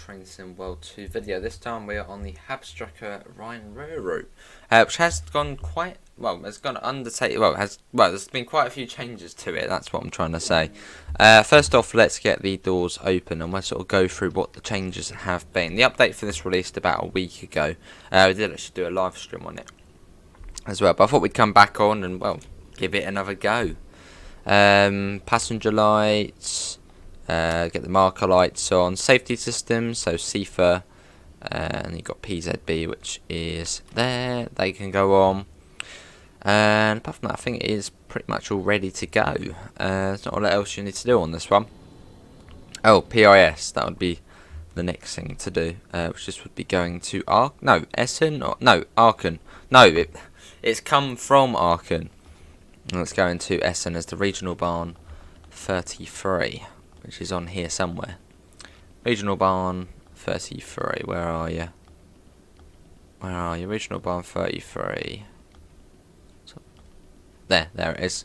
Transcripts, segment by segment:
Train Sim World 2 video. This time we are on the Hauptstrecke Rhein Ruhr route, which has gone quite well. It's gone undertaken. There's been quite a few changes to it. That's what I'm trying to say. First off, let's get the doors open and we'll sort of go through what the changes have been. The update for this released about a week ago. We did actually do a live stream on it as well, but I thought we'd come back on and give it another go. Passenger lights. Get the marker lights on, safety systems, so CIFA, and you've got PZB, which is there, they can go on, and apart from that I think it is pretty much all ready to go. There's not a lot else you need to do on this one. Oh, PIS, that would be the next thing to do, which just would be going to Essen, or no, Aachen, no, it's come from Aachen, and it's going to Essen as the regional barn 33. Which is on here somewhere. Regional Barn 33. Where are you? Where are you? Regional Barn 33. So, there it is.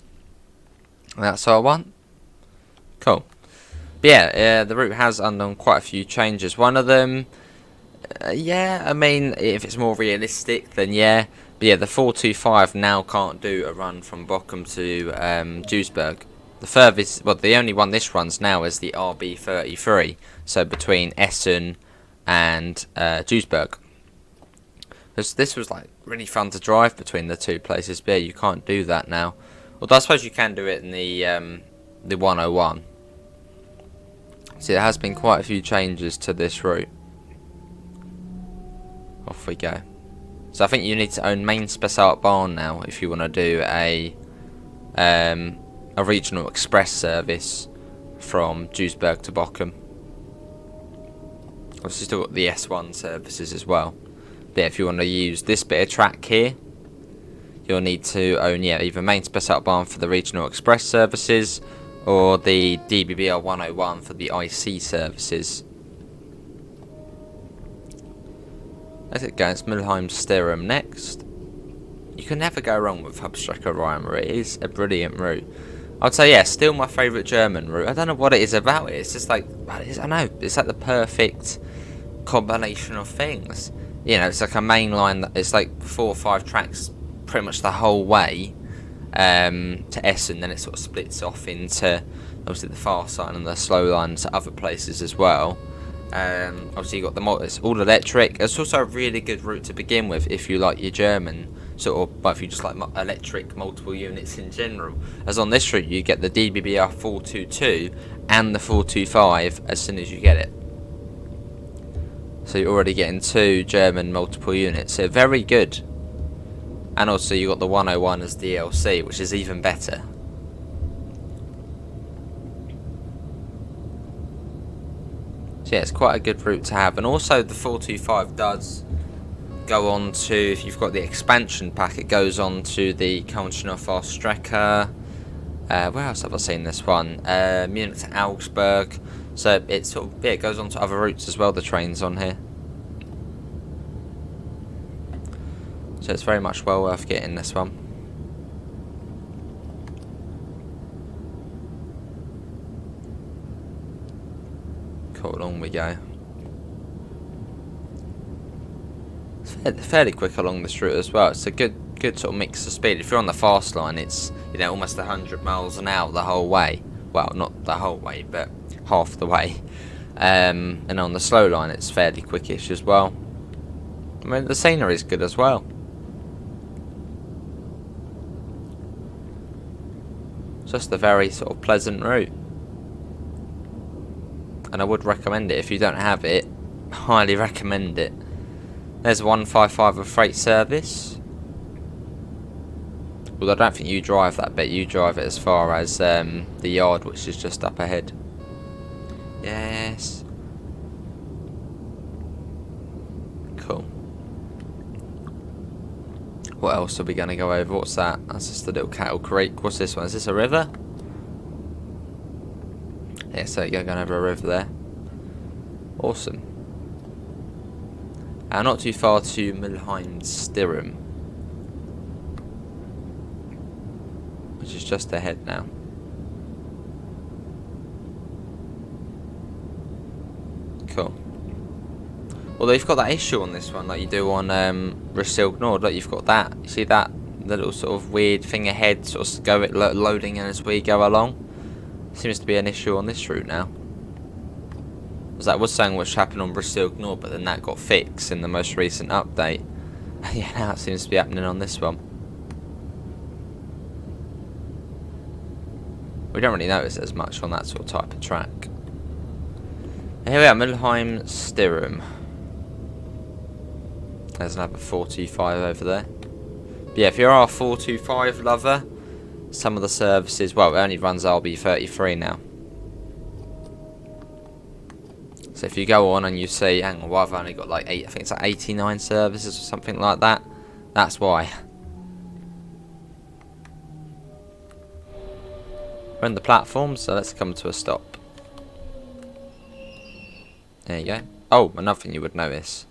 That's all I want. Cool. But yeah, the route has undergone quite a few changes. One of them, yeah, I mean, if it's more realistic, then yeah. But yeah, the 425 now can't do a run from Bochum to Duisburg. The furthest, the only one this runs now is the RB33, so between Essen and Duisburg. This was like really fun to drive between the two places, but yeah, you can't do that now. Although I suppose you can do it in the 101. See, there has been quite a few changes to this route. Off we go. So I think you need to own main Spessart Bahn now if you want to do a regional express service from Duisburg to Bochum. Obviously still got the S1 services as well. But yeah, if you want to use this bit of track here, you'll need to own either main Spessart Bahn for the regional express services or the DBBR 101 for the IC services. As it goes, Mülheim-Sterum next. You can never go wrong with Hauptstrecke Rhein Ruhr. It is a brilliant route. I'd say, yeah, still my favourite German route. I don't know what it is about it. It's just like, I know, it's like the perfect combination of things. You know, it's like a main line that it's like 4 or 5 tracks pretty much the whole way to Essen. Then it sort of splits off into, obviously, the fast line and the slow line to other places as well. Obviously, you've got it's all electric. It's also a really good route to begin with if you like your German. But if you just like electric multiple units in general, as on this route you get the DBBR 422 and the 425 as soon as you get it. So you're already getting 2 German multiple units, so very good. And also you got the 101 as DLC, which is even better. So yeah, it's quite a good route to have, and also the 425 does go on to, if you've got the expansion pack, it goes on to the Kölner Hauptstrecke. Where else have I seen this one? Munich to Augsburg. So it sort of, it goes on to other routes as well, the trains on here. So it's very much well worth getting this one. Cool, on we go. Fairly quick along this route as well. It's a good sort of mix of speed. If you're on the fast line, it's almost 100 miles an hour the whole way. Well, not the whole way, but half the way. And on the slow line, it's fairly quickish as well. I mean, the scenery is good as well. It's just a very sort of pleasant route, and I would recommend it if you don't have it. Highly recommend it. There's 155 of freight service. Although I don't think you drive that bit, you drive it as far as the yard, which is just up ahead. Yes. Cool. What else are we going to go over? What's that? That's just a little cattle creek. What's this one? Is this a river? Yeah, so you're going over a river there. Awesome. Not too far to Mülheim-Sterum, which is just ahead now. Cool. Although you've got that issue on this one, like you do on Resilg Nord. Look, you've got that. You see that? The little sort of weird thing ahead, sort of loading in as we go along. Seems to be an issue on this route now. Because that was something which happened on Resilg Nord, but then that got fixed in the most recent update. Yeah, now it seems to be happening on this one. We don't really notice it as much on that sort of type of track. And here we are, Middelheim Stirum. There's another 425 over there. But yeah, if you're our 425 lover, some of the services, well, it only runs RB33 now. So if you go on and you see, hang on, well, I've only got like I think it's like 89 services or something like that. That's why. We're on the platform, so let's come to a stop. There you go. Oh, another thing you would notice.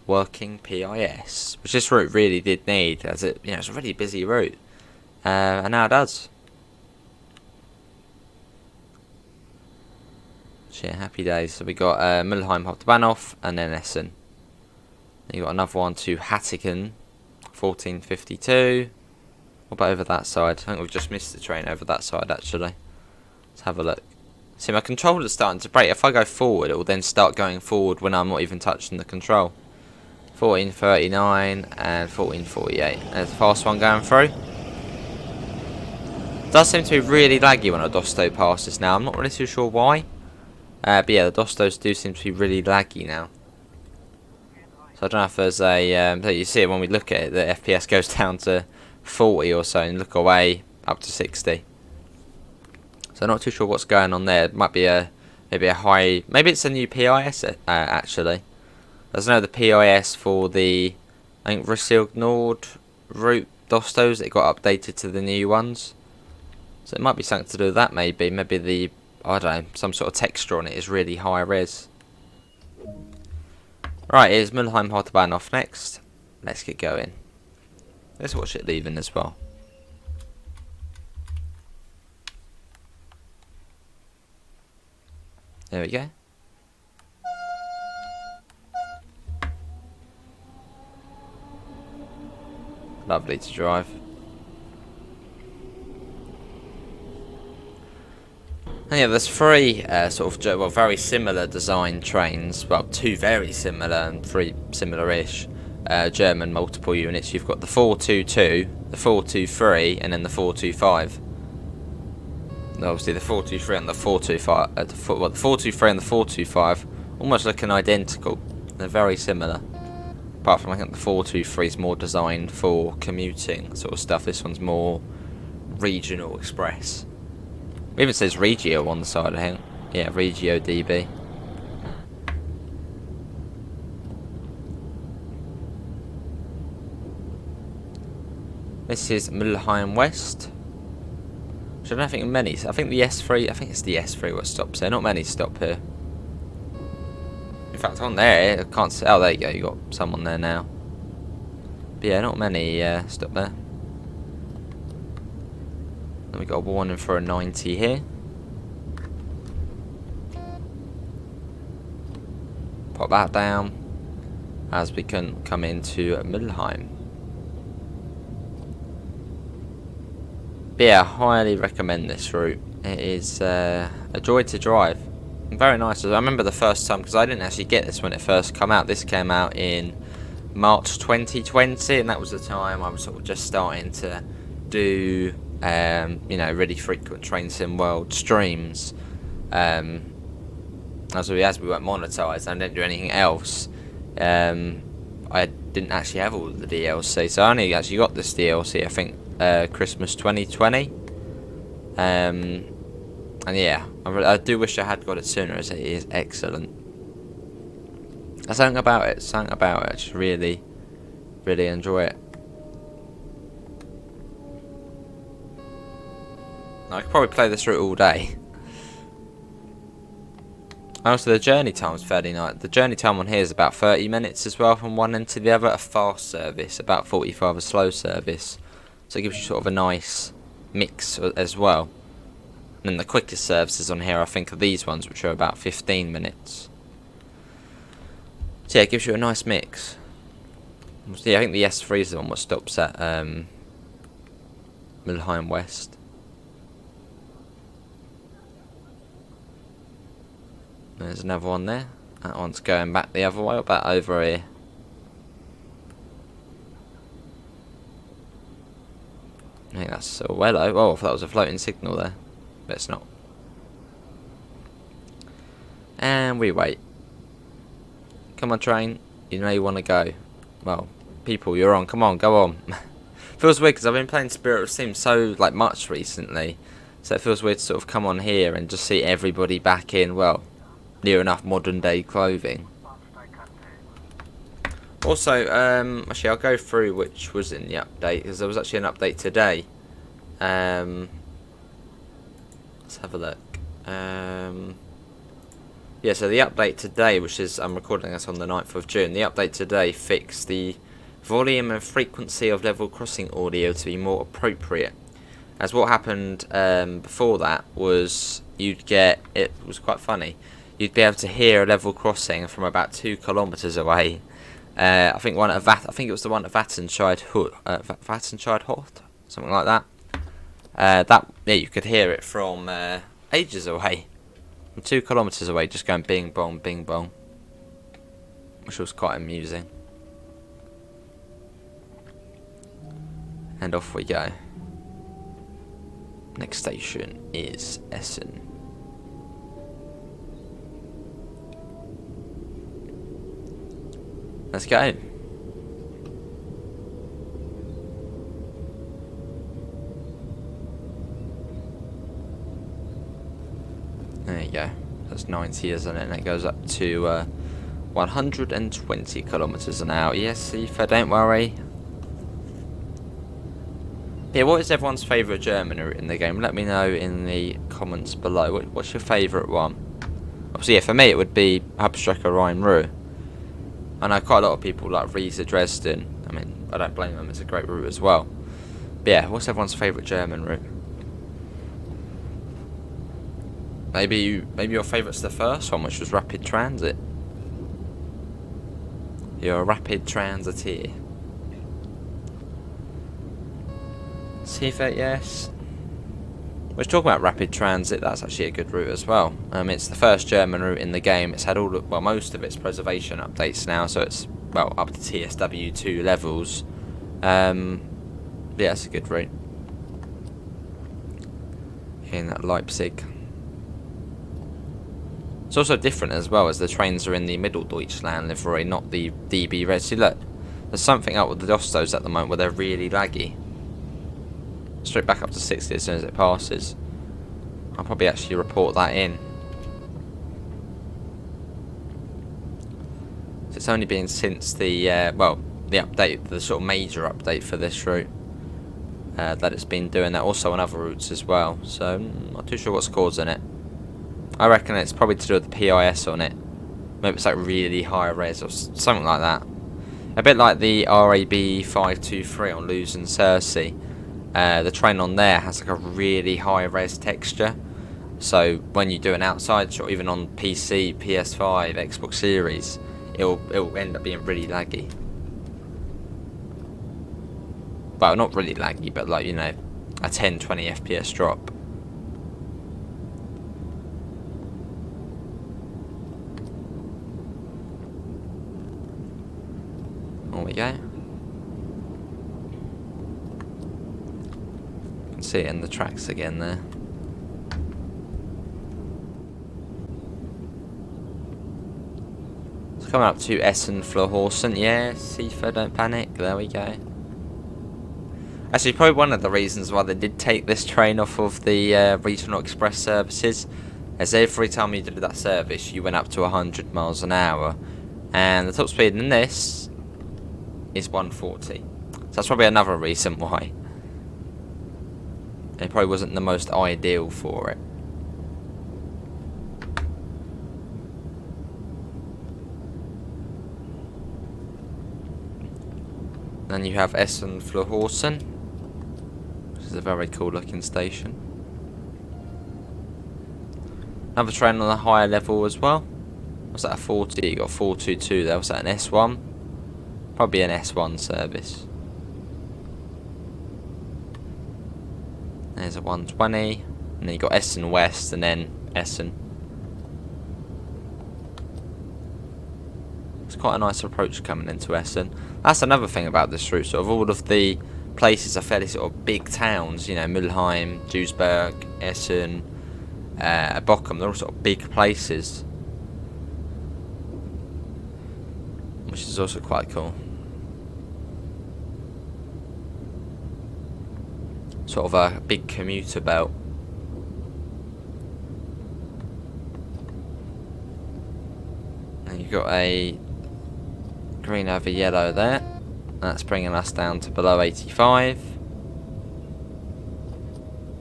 Working PIS, which this route really did need, as it, you know, it's a really busy route. And now it does. So yeah, happy days. So we got Middelheim Hauptbahnhof and then Essen. Then you got another one to Hattingen, 1452. What about over that side? I think we've just missed the train over that side actually. Let's have a look. See, my controller's starting to break. If I go forward, it will then start going forward when I'm not even touching the control. 1439 and 1448. There's the fast one going through. It does seem to be really laggy when a Dosto passes now. I'm not really too sure why. But yeah, the Dostos do seem to be really laggy now. So I don't know if there's a... you see it when we look at it, the FPS goes down to 40 or so and look away up to 60. So I'm not too sure what's going on there. It might be maybe a high... Maybe it's a new PIS actually. There's no the PIS for the, I think, Resilg Nord route Dostos. It got updated to the new ones. So it might be something to do with that maybe. Maybe the, I don't know, some sort of texture on it is really high res. Right, here's Middelheim Hauptbahnhof next. Let's get going. Let's watch it leaving as well. There we go. Lovely to drive. And yeah, there's three sort of, well, very similar design trains. Well, two very similar and three similar-ish German multiple units. You've got the 422, the 423, and then the 425. And obviously, the 423 and the 425, the 423 and the 425, almost looking identical. They're very similar. Apart from I think the 423 is more designed for commuting sort of stuff. This one's more regional express. It even says Regio on the side, I think. Yeah, Regio DB. This is Middelheim West. Which I don't think many. I think the S3. I think it's the S3 what stops here. Not many stop here. In fact, on there, I can't see. Oh, there you go. You got someone there now. But yeah, not many stop there. Then we got a warning for a 90 here. Pop that down as we can come into Middelheim. But yeah, I highly recommend this route. It is a joy to drive. Very nice. I remember the first time, because I didn't actually get this when it first came out. This came out in March 2020, and that was the time I was sort of just starting to do, you know, really frequent Train Sim World streams. As we weren't monetized, I didn't do anything else. I didn't actually have all of the DLC, so I only actually got this DLC, I think, Christmas 2020. And yeah, I do wish I had got it sooner, as it is excellent. There's something about it, I just really, really enjoy it. I could probably play this route all day. Also, the journey time is fairly nice. The journey time on here is about 30 minutes as well from one end to the other. A fast service, about 45 a slow service. So it gives you sort of a nice mix as well. And then the quickest services on here, I think, are these ones, which are about 15 minutes. So yeah, it gives you a nice mix. So yeah, I think the S3 is the one that stops at Milheim West. There's another one there. That one's going back the other way, about over here. I think that's a Wello. Oh, I thought that was a floating signal there. But it's not. And we wait. Come on, train. You know you want to go. Well, people, you're on. Come on, go on. Feels weird because I've been playing Spirit of Sim so like much recently. So it feels weird to sort of come on here and just see everybody back in, well, near enough modern day clothing. Also, actually I'll go through which was in the update, because there was actually an update today. Let's have a look. Yeah, so the update today, which is, I'm recording this on the 9th of June, the update today fixed the volume and frequency of level crossing audio to be more appropriate. As what happened before that was, you'd get, it was quite funny, you'd be able to hear a level crossing from about 2 kilometres away. I think it was the one at Vattenscheid Hort, something like that. Yeah, you could hear it from ages away, from 2 kilometres away, just going bing bong, which was quite amusing. And off we go. Next station is Essen. Let's go. There you go. That's 90, isn't it? And it goes up to 120 kilometres an hour. Yes, Sifa, don't worry. Yeah, what is everyone's favourite German route in the game? Let me know in the comments below. What's your favourite one? Obviously, yeah, for me it would be Hauptstrecke Rhein Ruhr. I know quite a lot of people like Riesa Dresden. I mean, I don't blame them, it's a great route as well. But yeah, what's everyone's favourite German route? Maybe your favourite's the first one, which was Rapid Transit. You're a rapid transiteer. Sifa, yes. We're talking about Rapid Transit, that's actually a good route as well. It's the first German route in the game. It's had most of its preservation updates now, so it's, well, up to TSW2 levels. Yeah, it's a good route. In Leipzig. It's also different as well, as the trains are in the Mitteldeutschland livery, not the DB Red. See, look, there's something up with the Dostos at the moment where they're really laggy. Straight back up to 60 as soon as it passes. I'll probably actually report that in. So it's only been since the the update, the sort of major update for this route, that it's been doing that. Also on other routes as well. So I'm not too sure what's causing it. I reckon it's probably to do with the PIS on it. Maybe it's like really high res or something like that. A bit like the RAB 523 on Luz and Cersei. The train on there has like a really high res texture, so when you do an outside shot, even on PC, PS5, Xbox Series, it'll end up being really laggy. Well, not really laggy, but like, you know, a 10-20 FPS drop. There we go. See it in the tracks again there. It's coming up to Essen Florhausen. Yeah, Sifa, don't panic. There we go. Actually, probably one of the reasons why they did take this train off of the regional express services, is every time you did that service, you went up to 100 miles an hour, and the top speed in this is 140. So that's probably another reason why. It probably wasn't the most ideal for it. Then you have Essen Florhausen, which is a very cool looking station. Another train on a higher level as well. What's that, a 40? You got 422 there. What's that, an S1? Probably an S1 service. There's a 120. And then you got Essen West and then Essen. It's quite a nice approach coming into Essen. That's another thing about this route. Sort of all of the places are fairly sort of big towns. You know, Mülheim, Duisburg, Essen, Bochum. They're all sort of big places, which is also quite cool. Sort of a big commuter belt. And you've got a green over yellow there. That's bringing us down to below 85.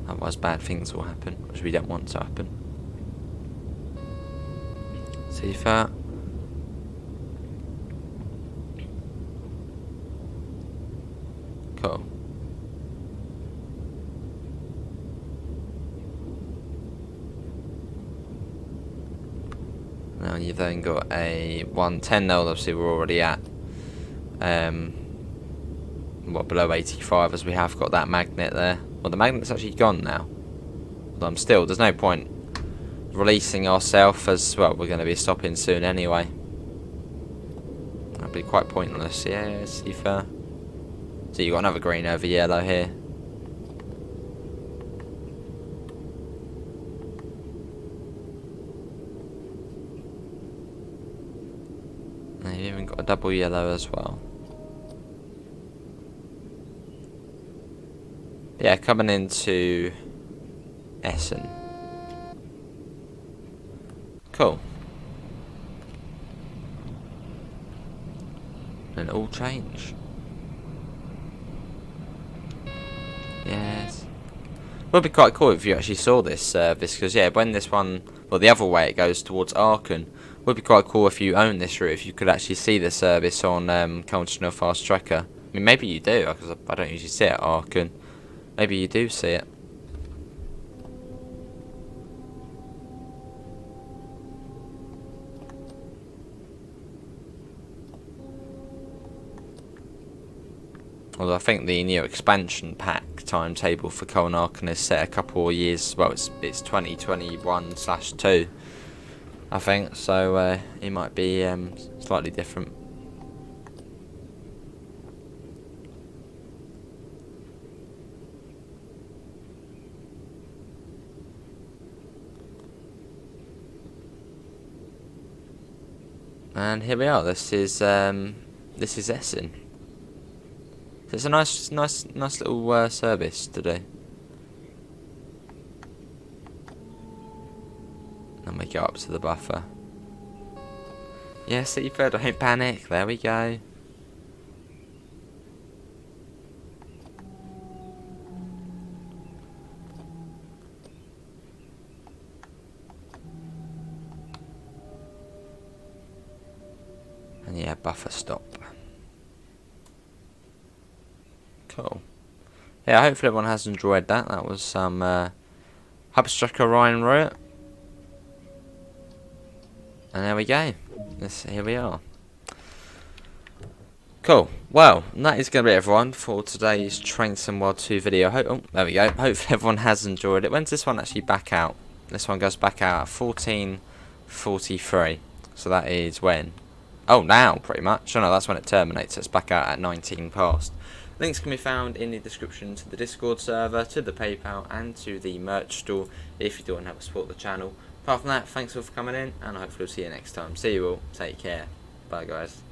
Otherwise bad things will happen, which we don't want to happen. See that? Cool. Now you've then got a 110 now, obviously we're already at below 85, as we have got that magnet there. Well, the magnet's actually gone now. But there's no point releasing ourselves, as well, we're going to be stopping soon anyway. That'd be quite pointless, yeah, see fair. So you've got another green over yellow here. And you've even got a double yellow as well. Yeah, coming into Essen. Cool. And it all change. Yes. Would be quite cool if you actually saw this service, because yeah, when this one, well, the other way it goes towards Aachen, would be quite cool if you own this route, if you could actually see the service on Cultural Fast Tracker. I mean, maybe you do, because I don't usually see it at Aachen. Maybe you do see it. Although I think the new expansion pack timetable for Aachen is set a couple of years. Well, it's 2021/2, I think. So it might be slightly different. And here we are. This is Essen. It's a nice little service today. And we go up to the buffer. Yes, Seaford, don't panic. There we go. And yeah, buffer stop. Cool. Yeah, hopefully everyone has enjoyed that. That was some Hauptstrecke Rhein Ruhr. And there we go. Here we are. Cool. Well, that is going to be everyone for today's Train Sim World 2 video. There we go. Hopefully everyone has enjoyed it. When's this one actually back out? This one goes back out at 14:43. So that is when? Oh, now, pretty much. Oh no, that's when it terminates. It's back out at 19 past. Links can be found in the description to the Discord server, to the PayPal, and to the merch store if you do want to help support the channel. Apart from that, thanks all for coming in, and hopefully we'll see you next time. See you all. Take care. Bye, guys.